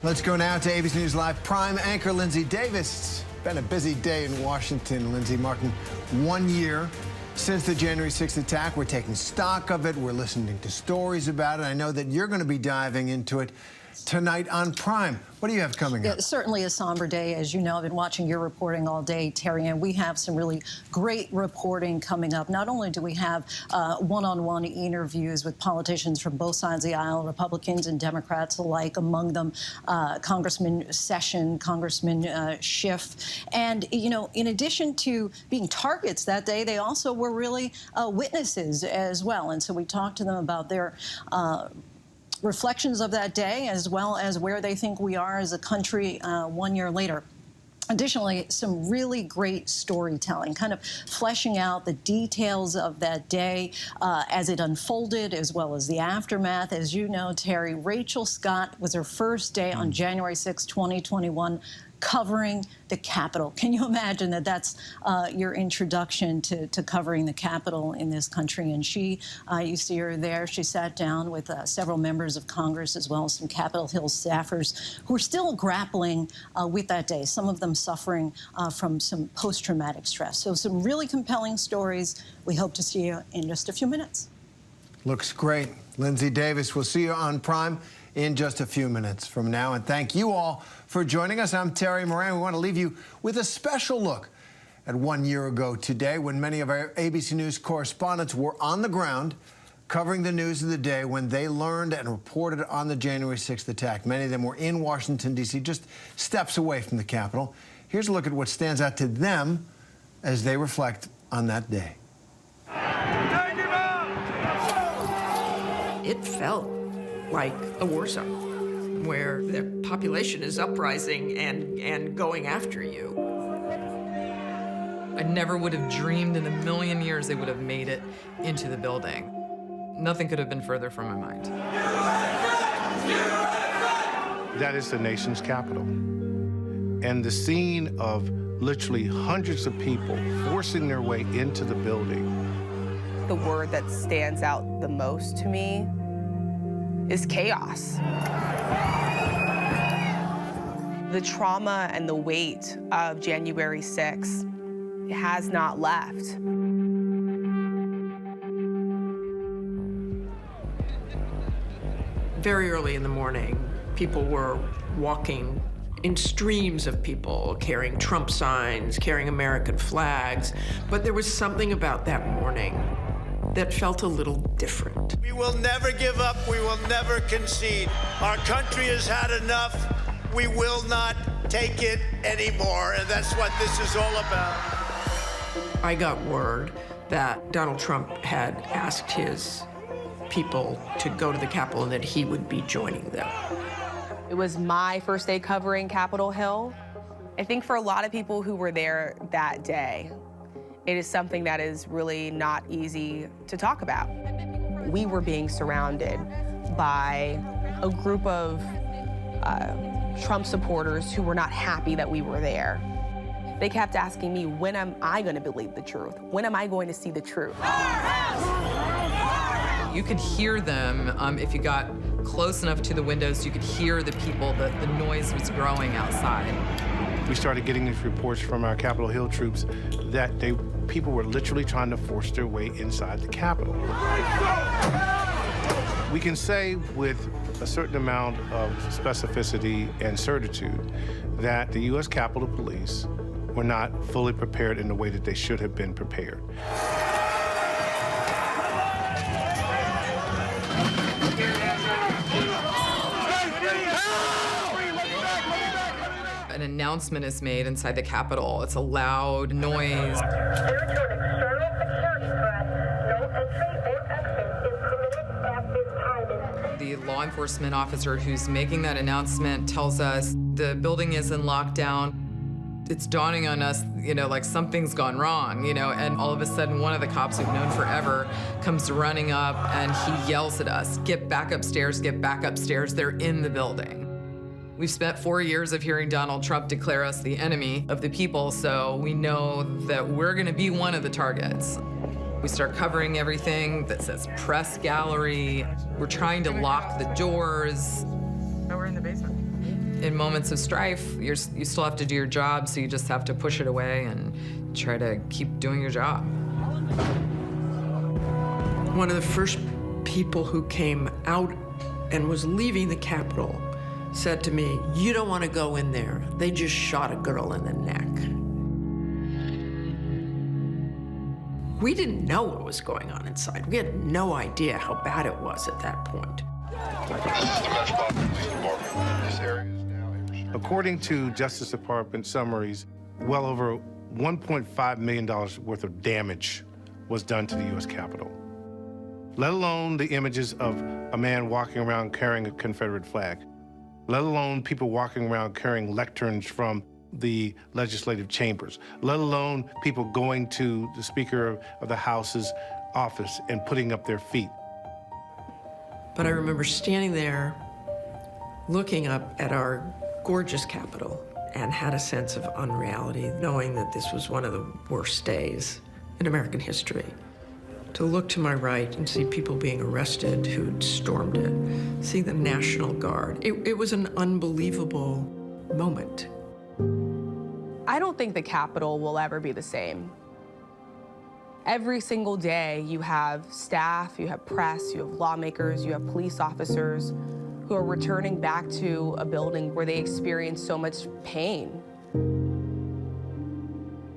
Let's go now to ABC News Live Prime anchor Lindsay Davis. It's been a busy day in Washington, Lindsay, marking 1 year since the January 6th attack. We're taking stock of it. We're listening to stories about it. I know that you're going to be diving into it tonight on Prime. What do you have coming up? Certainly a somber day. As you know, I've been watching your reporting all day, Terry, and we have some really great reporting coming up. Not only do we have one-on-one interviews with politicians from both sides of the aisle, Republicans and Democrats alike, among them Congressman Sessions, Congressman Schiff. And, you know, in addition to being targets that day, they also were really witnesses as well. And so we talked to them about their reflections of that day, as well as where they think we are as a country 1 year later. Additionally, some really great storytelling, kind of fleshing out the details of that day as it unfolded, as well as the aftermath. As you know, Terry, Rachel Scott was her first day on January 6, 2021, covering the Capitol. Can you imagine that that's your introduction to covering the Capitol in this country? And she, you see her there, she sat down with several members of Congress, as well as some Capitol Hill staffers who are still grappling with that day, some of them suffering from some post-traumatic stress. So some really compelling stories. We hope to see you in just a few minutes. Looks great. Lindsay Davis, we'll see you on Prime in just a few minutes from now. And thank you all for joining us. I'm Terry Moran. We want to leave you with a special look at 1 year ago today, when many of our ABC News correspondents were on the ground covering the news of the day when they learned and reported on the January 6th attack. Many of them were in Washington, D.C., just steps away from the Capitol. Here's a look at what stands out to them as they reflect on that day. It felt like a war zone where the population is uprising and going after you. I never would have dreamed in a million years they would have made it into the building. Nothing could have been further from my mind. That is the nation's capital. And the scene of literally hundreds of people forcing their way into the building. The word that stands out the most to me is chaos. The trauma and the weight of January 6th has not left. Very early in the morning, people were walking in streams of people, carrying Trump signs, carrying American flags. But there was something about that morning that felt a little different. We will never give up. We will never concede. Our country has had enough. We will not take it anymore, and that's what this is all about. I got word that Donald Trump had asked his people to go to the Capitol and that he would be joining them. It was my first day covering Capitol Hill. I think for a lot of people who were there that day, it is something that is really not easy to talk about. We were being surrounded by a group of Trump supporters who were not happy that we were there. They kept asking me, when am I going to believe the truth? When am I going to see the truth? You could hear them if you got close enough to the windows. You could hear the people. The noise was growing outside. We started getting these reports from our Capitol Hill troops that people were literally trying to force their way inside the Capitol. We can say with a certain amount of specificity and certitude that the U.S. Capitol Police were not fully prepared in the way that they should have been prepared. An announcement is made inside the Capitol. It's a loud noise. The law enforcement officer who's making that announcement tells us the building is in lockdown. It's dawning on us, you know, like something's gone wrong, you know, and all of a sudden one of the cops we've known forever comes running up and he yells at us, "Get back upstairs, get back upstairs, they're in the building." We've spent 4 years of hearing Donald Trump declare us the enemy of the people, so we know that we're gonna be one of the targets. We start covering everything that says press gallery. We're trying to lock the doors. No, we're in the basement. In moments of strife, you still have to do your job, so you just have to push it away and try to keep doing your job. One of the first people who came out and was leaving the Capitol said to me, "You don't want to go in there. They just shot a girl in the neck." We didn't know what was going on inside. We had no idea how bad it was at that point. According to Justice Department summaries, well over $1.5 million worth of damage was done to the U.S. Capitol, let alone the images of a man walking around carrying a Confederate flag, let alone people walking around carrying lecterns from the legislative chambers, let alone people going to the Speaker of the House's office and putting up their feet. But I remember standing there, looking up at our gorgeous Capitol, and had a sense of unreality, knowing that this was one of the worst days in American history. To look to my right and see people being arrested who'd stormed it, see the National Guard. It was an unbelievable moment. I don't think the Capitol will ever be the same. Every single day you have staff, you have press, you have lawmakers, you have police officers who are returning back to a building where they experienced so much pain.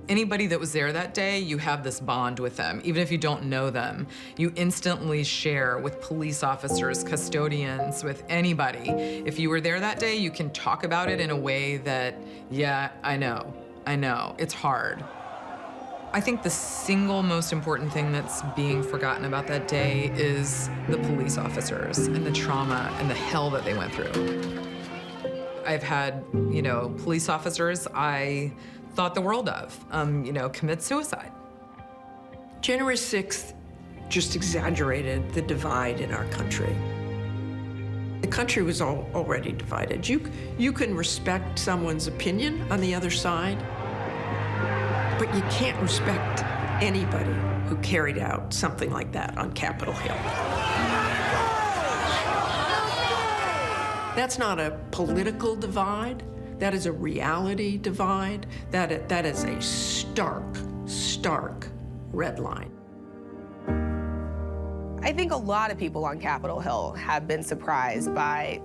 Anybody that was there that day, you have this bond with them. Even if you don't know them, you instantly share with police officers, custodians, with anybody. If you were there that day, you can talk about it in a way that, yeah, I know, it's hard. I think the single most important thing that's being forgotten about that day is the police officers and the trauma and the hell that they went through. I've had, police officers I thought the world of, commit suicide. January 6th just exaggerated the divide in our country. The country was already divided. You can respect someone's opinion on the other side, but you can't respect anybody who carried out something like that on Capitol Hill. That's not a political divide. That is a reality divide. That is a stark red line. I think a lot of people on Capitol Hill have been surprised by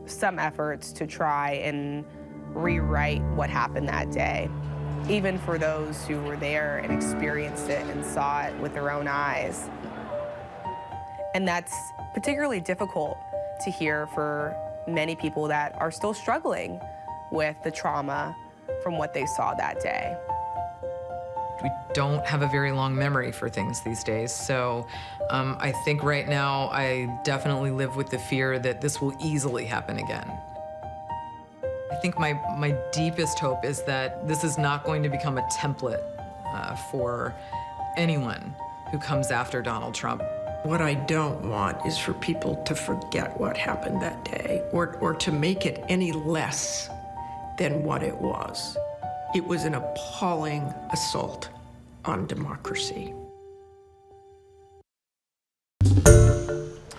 some efforts to try and rewrite what happened that day. Even for those who were there and experienced it and saw it with their own eyes. And that's particularly difficult to hear for many people that are still struggling with the trauma from what they saw that day. We don't have a very long memory for things these days, so I think right now I definitely live with the fear that this will easily happen again. I think my deepest hope is that this is not going to become a template for anyone who comes after Donald Trump. What I don't want is for people to forget what happened that day or to make it any less than what it was. It was an appalling assault on democracy.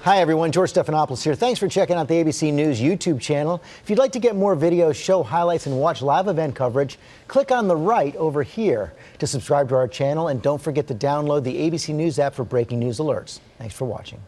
Hi everyone, George Stephanopoulos here. Thanks for checking out the ABC News YouTube channel. If you'd like to get more videos, show highlights, and watch live event coverage, click on the right over here to subscribe to our channel, and don't forget to download the ABC News app for breaking news alerts. Thanks for watching.